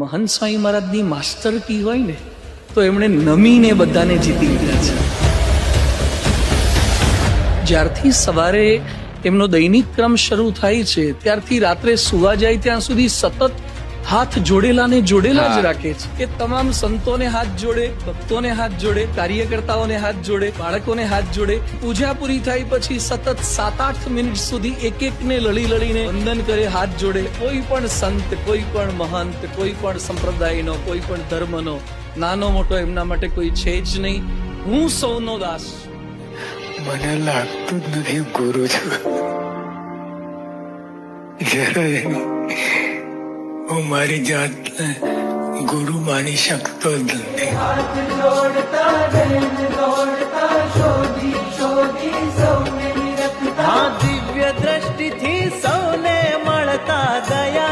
મહંત સ્વામી મહારાજની માસ્ટર કી હોય ને તો એમણે નમીને બધાને જીતી લીધા છે. જ્યારથી સવારે એમનો દૈનિક ક્રમ શરૂ થાય છે ત્યારથી રાત્રે સુવા જાય ત્યાં સુધી સતત હાથ જોડેલા ને જોડેલા જ રાખે છે. કે તમામ સંતોને હાથ જોડે, ભક્તોને હાથ જોડે, કાર્યકર્તાઓને હાથ જોડે, બાળકોને હાથ જોડે. પૂજા પૂરી થાય પછી સતત 7-8 મિનિટ સુધી એક એકને લડીને વંદન કરે, હાથ જોડે. કોઈ પણ સંત, કોઈ પણ મહંત, કોઈ પણ સંપ્રદાયનો, કોઈ પણ ધર્મનો નાનો મોટો એમના માટે કોઈ છે જ નહીં. હું સૌનો દાસ. મને લાગતું જ નથી ગુરુ છું. જરાય હું મારી જાતને ગુરુ માની શકતો જ નથી. દિવ્ય દ્રષ્ટિથી સૌને મળતા દયા